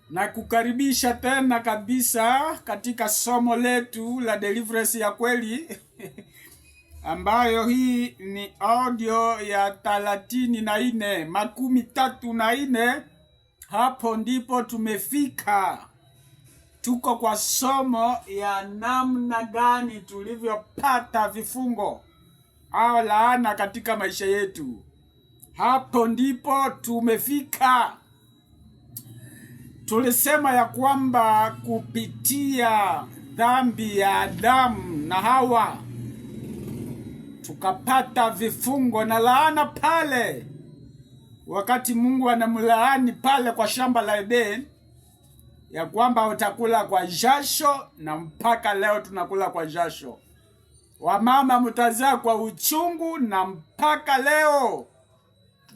Na kukaribisha tena kabisa katika somo letu la deliverance ya kweli ambayo hii ni audio ya 34. Hapo ndipo tumefika. Tuko kwa somo ya namna gani tulivyopata vifungo au laana katika maisha yetu. Hapo ndipo tumefika. Tulisema ya kwamba kupitia dhambi ya Adamu na Hawa tukapata vifungo na laana pale. Wakati Mungu anamlaani pale kwa shamba la Edeni ya kwamba utakula kwa jasho, na mpaka leo tunakula kwa jasho. Wamama mtazaa kwa uchungu, na mpaka leo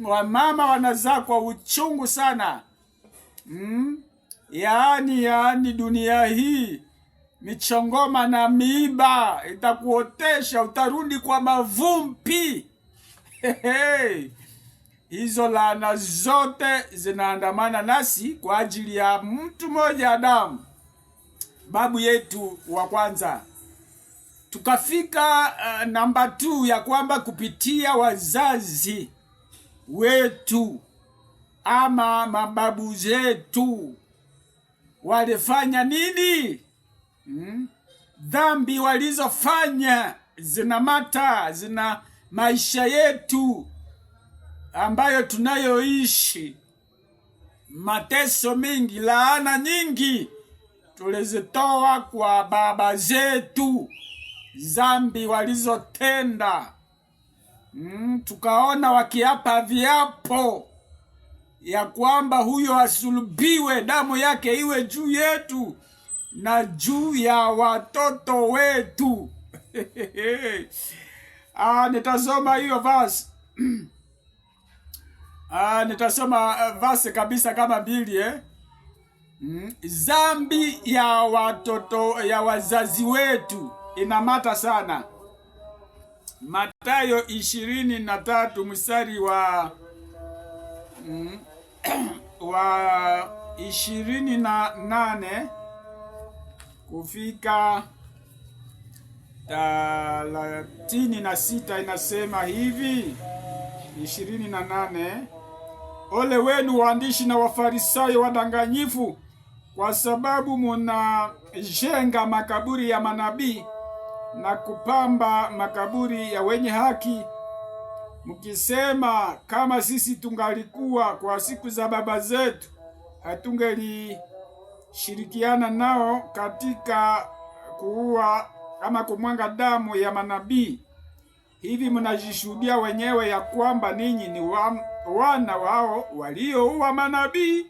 wamama wanazaa kwa uchungu sana. Yaani dunia hii michongoma na miiba itakuotesha, utarudi kwa mavumbi. Hizo laana zote zinaandamana nasi kwa ajili ya mtu mmoja, Adamu, babu yetu wa kwanza. Tukafika namba 2 ya kwamba kupitia wazazi wetu ama mababu zetu walifanya nini? Dhambi walizofanya zina maisha yetu ambayo tunayoishi. Mateso mengi, laana nyingi tulizitoa kwa baba zetu, dhambi walizotenda. Tukaona wakiapa viapo ya kwamba huyo asulubiwe, damu yake iwe juu yetu na juu ya watoto wetu. Nitasoma hiyo verse. Nitasoma verse kabisa kama 2. Zambi ya watoto ya wazazi wetu inamata sana. Mathayo 23 mstari wa 28 kufika 36 inasema hivi. 28: Ole wenu waandishi na Wafarisayo wadanganyifu, kwa sababu munajenga makaburi ya manabii na kupamba makaburi ya wenye haki, mkisema, kama sisi tungalikuwa kwa siku za baba zetu, hatungelishirikiana nao katika kuua kama kumwanga damu ya manabii. Hivi mnajishuhudia wenyewe ya kwamba ninyi ni wana wao waliouwa manabii.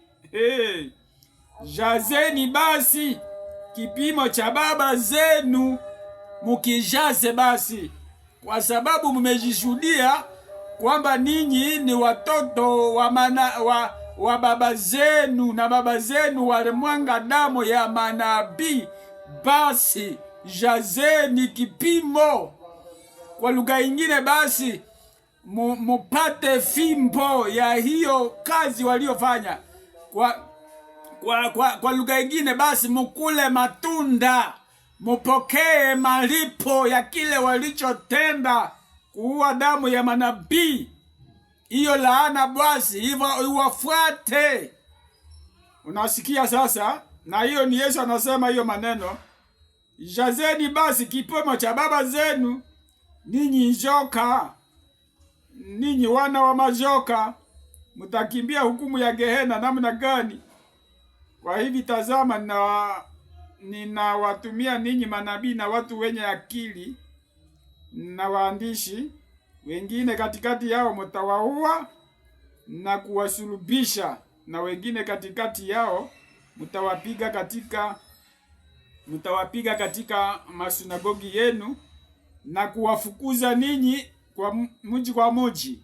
Jazeni basi kipimo cha baba zenu, mukijaze basi, kwa sababu mmejishuhudia kwamba ninyi ni watoto wa baba zenu, na baba zenu walimwanga damu ya manabii. Basi jazeni kipimo. Kwa lugha ingine basi mupate fimbo ya hiyo kazi waliofanya. Kwa lugha ingine basi mukule matunda, mupokee malipo ya kile walichotenda, kuua damu ya manabii. Hiyo laana basi hivyo iwafuate. Unasikia sasa? Na hiyo ni Yesu anasema hiyo maneno. Jazeni basi kipimo cha baba zenu, ninyi njoka, ninyi wana wa majoka, mtakimbia hukumu ya Gehena namna gani? Kwa hivi tazama, ninawatumia ninyi manabii na watu wenye akili na waandishi wengine. Katikati yao mtawaua na kuwasulubisha, na wengine katikati yao mtawapiga katika masunagogi yenu na kuwafukuza ninyi kwa mji kwa mji,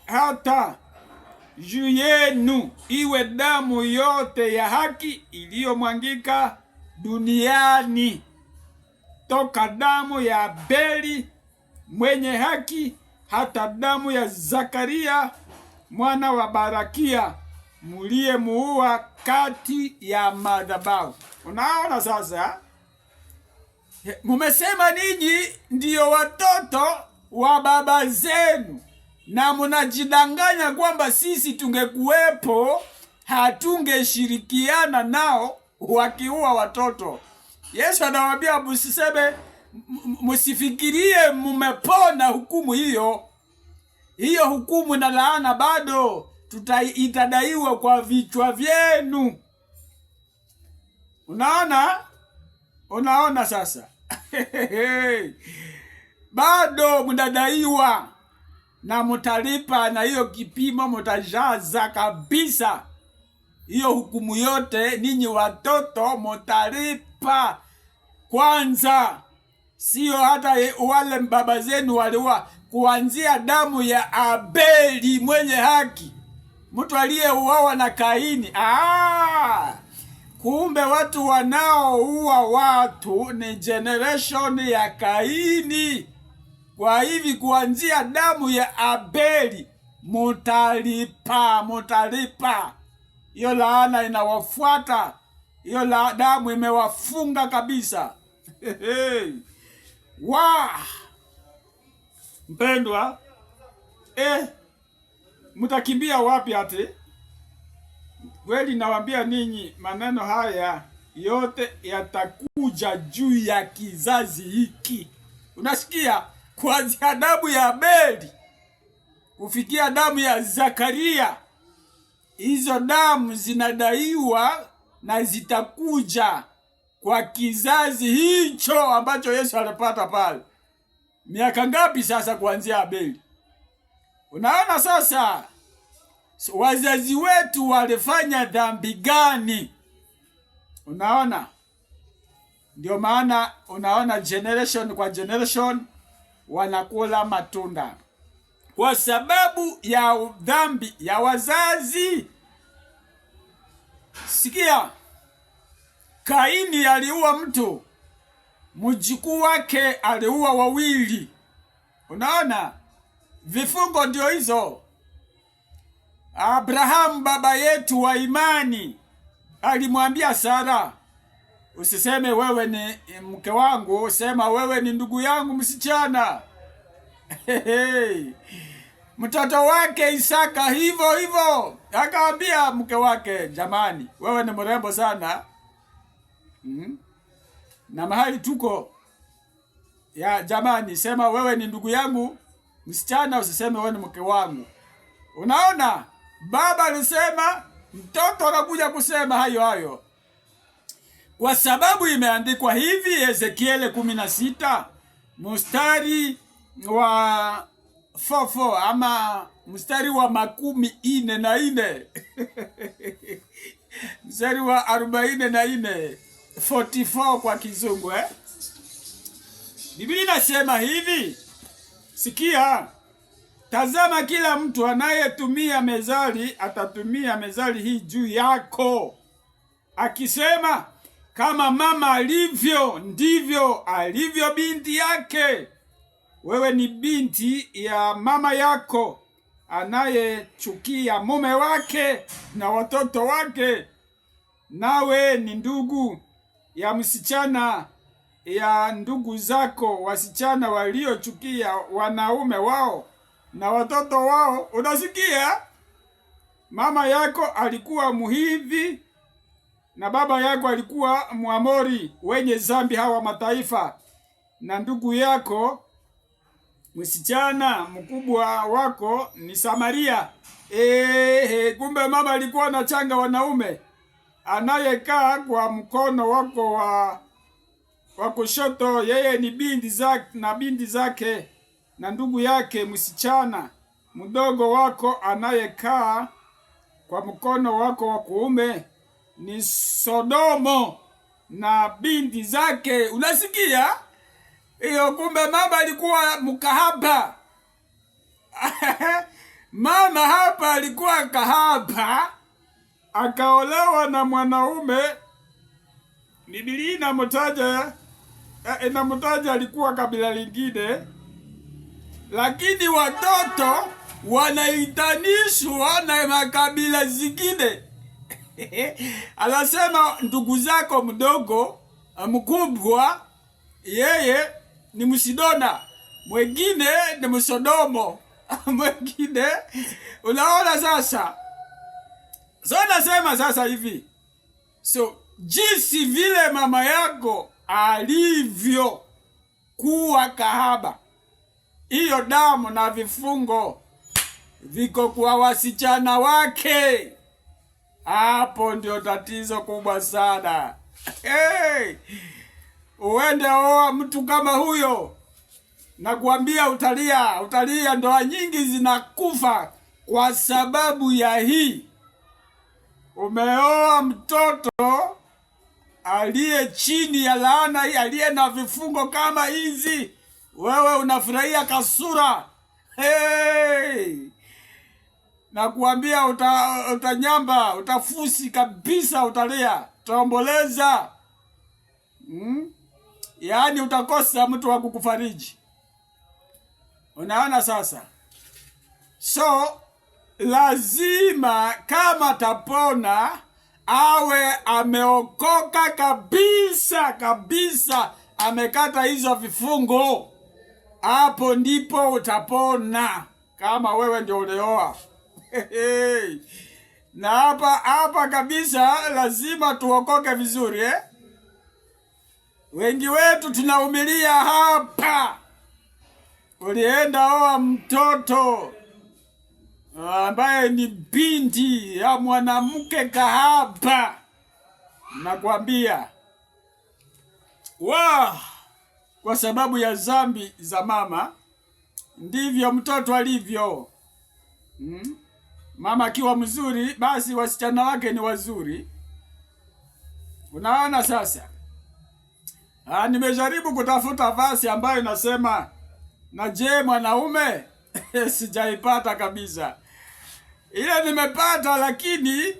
hata juu yenu iwe damu yote ya haki iliyomwangika duniani, toka damu ya Abeli mwenye haki hata damu ya Zakaria mwana wa Barakia muua kati ya madhabahu. Unaona sasa? Mumesema ninyi ndiyo watoto wa baba zenu, na munajidanganya kwamba sisi tungekuwepo hatungeshirikiana nao wakiua watoto. Yesu anawaambia msiseme, msifikirie mumepona hukumu hiyo. Hiyo hukumu na laana bado itadaiwa kwa vichwa vyenu. Unaona sasa? Bado mnadaiwa na mutalipa, na hiyo kipimo mutajaza kabisa. Hiyo hukumu yote ninyi watoto mutalipa kwanza. Sio hata wale baba zenu waliua, kuanzia damu ya Abeli mwenye haki, mtu aliyeuawa na Kaini. Kumbe watu wanaoua watu ni generation ya Kaini. Kwa hivi kuanzia damu ya Abeli mutalipa. Hiyo laana inawafuata. Hiyo damu imewafunga kabisa. Mpendwa, mutakimbia wapi ate? Kweli nawaambia ninyi, maneno haya yote yatakuja juu ya kizazi hiki. Unasikia? Kuanzia damu ya Abeli kufikia damu ya Zakaria, hizo damu zinadaiwa na zitakuja kwa kizazi hicho ambacho Yesu alipata pale. Miaka ngapi sasa kuanzia Abeli? Unaona sasa wazazi wetu walifanya dhambi gani? Unaona? Ndio maana unaona generation kwa generation wanakula matunda kwa sababu ya dhambi ya wazazi. Sikia, Kaini aliua mtu, mjukuu wake aliua wawili. Unaona? Vifungo ndio hizo. Abraham baba yetu wa imani alimwambia Sara, usiseme wewe ni mke wangu, sema wewe ni ndugu yangu msichana. Mtoto wake Isaka hivyo akaambia mke wake, jamani, wewe ni mrembo sana. Na mahali tuko ya jamani, sema wewe ni ndugu yangu msichana, usiseme wewe ni mke wangu. Unaona? Baba alisema, mtoto akakuja kusema hayo. Kwa sababu imeandikwa hivi, Ezekiel 16 mstari wa 44 ama mstari wa 44 mstari wa 44 44 kwa Kizungu. Biblia inasema hivi, sikia, tazama, kila mtu anayetumia mezali atatumia mezali hii juu yako, akisema, kama mama alivyo ndivyo alivyo binti yake. Wewe ni binti ya mama yako anayechukia mume wake na watoto wake. Nawe ni ndugu ya msichana ya ndugu zako wasichana waliochukia wanaume wao na watoto wao. Unasikia? Mama yako alikuwa Muhivi na baba yako alikuwa Mwamori, wenye zambi hawa mataifa. Na ndugu yako msichana mkubwa wako ni Samaria. Kumbe mama alikuwa na changa wanaume. Anayekaa kwa mkono wako wa kushoto, yeye ni binti zake na ndugu yake msichana mdogo wako anayekaa kwa mkono wako wa kuume ni Sodomo na binti zake. Unasikia? Iyo, kumbe mama alikuwa mkahaba. Mama hapa alikuwa kahaba, akaolewa na mwanaume. Biblia inamtaja alikuwa kabila lingine, lakini watoto wanaitanishwa na makabila zingine. Anasema ndugu zako mdogo mkubwa yeye ni Msidona, mwingine ni Msodomo, mwingine. Unaona sasa? So nasema sasa hivi, so jinsi vile mama yako alivyo kuwa kahaba, hiyo damu na vifungo viko kwa wasichana wake. Hapo ndio tatizo kubwa sana. Hey! Uende oa mtu kama huyo, nakwambia utalia. Ndoa nyingi zinakufa kwa sababu ya hii. Umeoa mtoto aliye chini ya laana hii, aliye na vifungo kama hizi. Wewe unafurahia kasura. Hey! Nakuambia utanyamba, utafusi kabisa, utalia, utaomboleza. Yaani utakosa mtu wa kukufariji. Unaona sasa? So lazima kama tapona awe ameokoka kabisa, amekata hizo vifungo. Hapo ndipo utapona, kama wewe ndio ulioa. Na hapa kabisa lazima tuokoke vizuri, Wengi wetu tunaumilia hapa. Ulienda oa mtoto ambaye ni binti ya mwanamke kahaba. Nakwambia, kwa sababu ya zambi za mama, ndivyo mtoto alivyo. Mama akiwa mzuri, basi wasichana wake ni wazuri. Unaona sasa? Nimejaribu kutafuta vasi ambayo inasema na je mwanaume sijaipata kabisa. Ile nimepata, lakini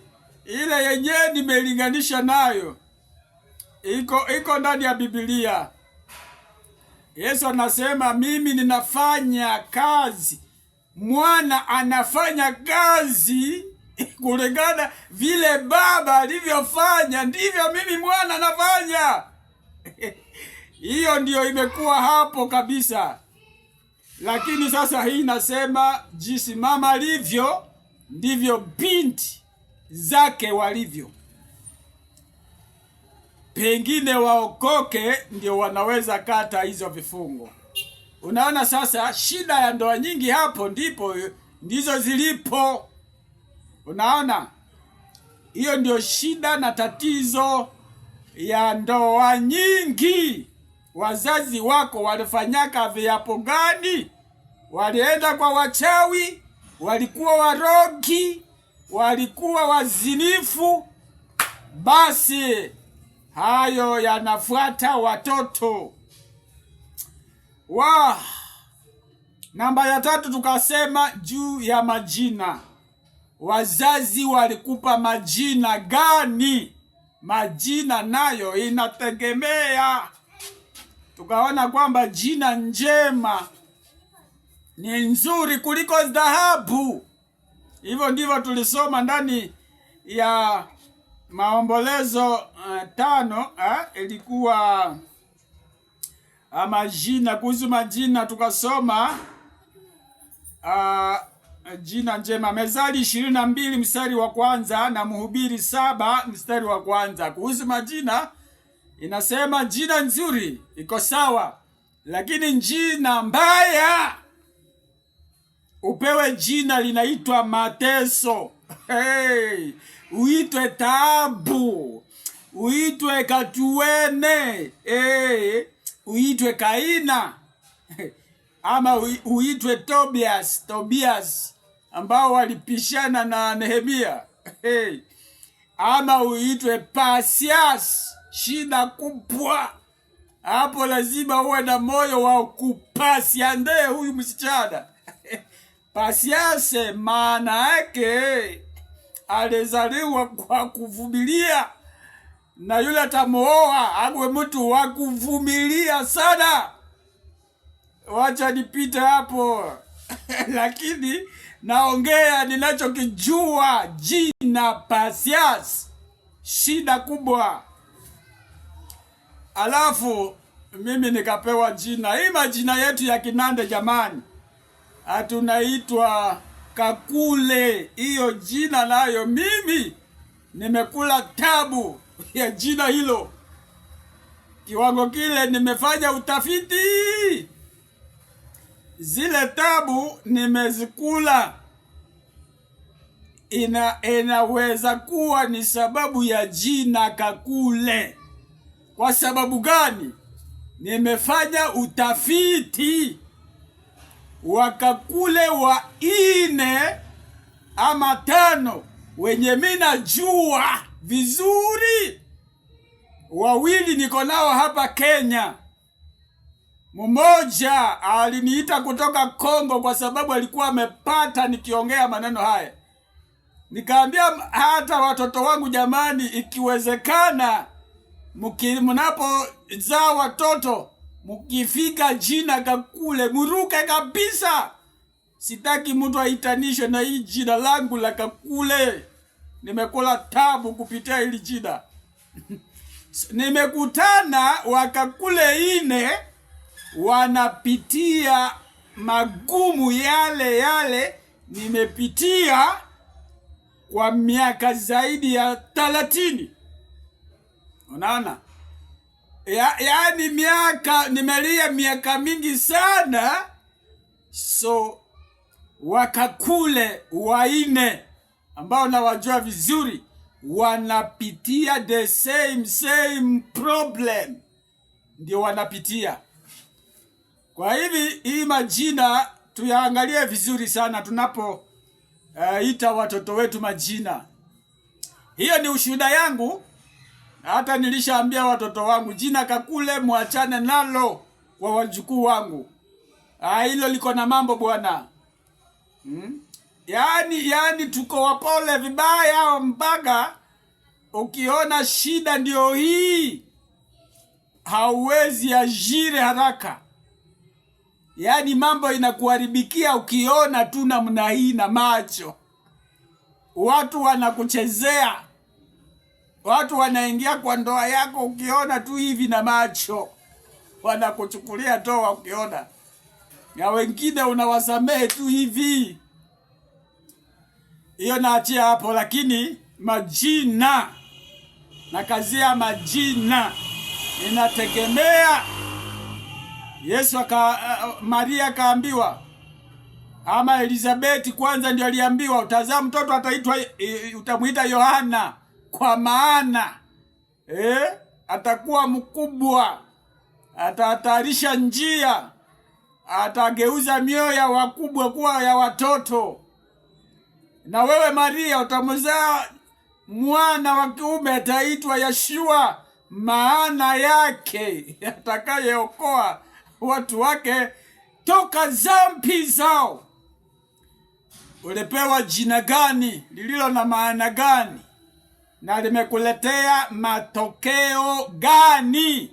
ile yenyewe nimelinganisha nayo iko ndani ya Biblia. Yesu anasema mimi ninafanya kazi, mwana anafanya kazi kulingana vile baba alivyofanya, ndivyo mimi mwana anafanya. Hiyo ndiyo imekuwa hapo kabisa. Lakini sasa hii nasema jinsi mama alivyo ndivyo binti zake walivyo. Pengine waokoke ndio wanaweza kata hizo vifungo. Unaona sasa shida ya ndoa nyingi hapo ndizo zilipo. Unaona? Hiyo ndio shida na tatizo ya ndoa nyingi. Wazazi wako walifanyaka viapo gani? Walienda kwa wachawi, walikuwa warogi, walikuwa wazinifu. Basi hayo yanafuata watoto. Namba ya 3 tukasema juu ya majina. Wazazi walikupa majina gani? Majina nayo inategemea. Tukaona kwamba jina njema ni nzuri kuliko dhahabu. Hivyo ndivyo tulisoma ndani ya Maombolezo 5. Ilikuwa majina, kuhusu majina tukasoma jina njema. Mezali 22 mstari wa 1 na Mhubiri 7 mstari wa 1. Kuhusu majina inasema jina nzuri iko sawa, lakini jina mbaya upewe jina linaitwa mateso. Uitwe taabu, uitwe katuene, uitwe Kaina, ama uitwe Tobias ambao walipishana na Nehemia, ama uitwe Pasias. Shida kubwa hapo, lazima uwe na moyo wa kupasiande huyu msichana. Pasiase maana yake alizaliwa kwa kuvumilia, na yule atamuoa awe mtu wa kuvumilia sana. Wacha nipite hapo. Lakini naongea ninachokijua. Jina Pasias, shida kubwa. Alafu mimi nikapewa jina. Hii majina yetu ya Kinande jamani, hatunaitwa Kakule. Hiyo jina nayo mimi nimekula tabu ya jina hilo. Kiwango kile nimefanya utafiti, zile tabu nimezikula. Inaweza kuwa ni sababu ya jina Kakule. Kwa sababu gani? Nimefanya utafiti. Wakakule wa 4 ama 5 wenye mina jua vizuri. 2 niko nao hapa Kenya. Mmoja aliniita kutoka Kongo kwa sababu alikuwa amepata nikiongea maneno haya. Nikaambia hata watoto wangu, jamani, ikiwezekana mnapozaa watoto, mkifika jina Kakule muruke kabisa. Sitaki mtu aitanishwe na hii jina langu la Kakule. Nimekula tabu kupitia hili jina. Nimekutana Wakakule 4 wanapitia magumu yale nimepitia kwa miaka zaidi ya 30. Unaona? Yaani nimelia miaka mingi sana. So Wakakule 4 ambao nawajua vizuri wanapitia the same problem. Ndio wanapitia. Kwa hivi hii majina tuyaangalie vizuri sana tunapo ita watoto wetu majina. Hiyo ni ushuhuda yangu. Hata nilishaambia watoto wangu jina Kakule muachane nalo kwa wajukuu wangu. Hilo liko na mambo bwana. Yaani tuko wapole vibaya mpaka ukiona shida ndio hii hauwezi ajire haraka. Yaani mambo inakuharibikia ukiona tu namna hii na macho. Watu wanakuchezea. Watu wanaingia kwa ndoa yako ukiona tu hivi na macho. Wanakuchukulia toa ukiona. Na wengine unawasamehe tu hivi. Hiyo naachia hapo, lakini majina na kazi ya majina inategemea. Maria kaambiwa, ama Elizabeth kwanza ndio aliambiwa utazaa mtoto utamuita Yohana, kwa maana atakuwa mkubwa, atahatarisha njia, atageuza mioyo ya wakubwa kuwa ya watoto. Na wewe Maria utamzaa mwana wa kiume, ataitwa Yeshua, maana yake atakayeokoa watu wake toka dhambi zao. Ulipewa jina gani? Lililo na maana gani? Na limekuletea matokeo gani?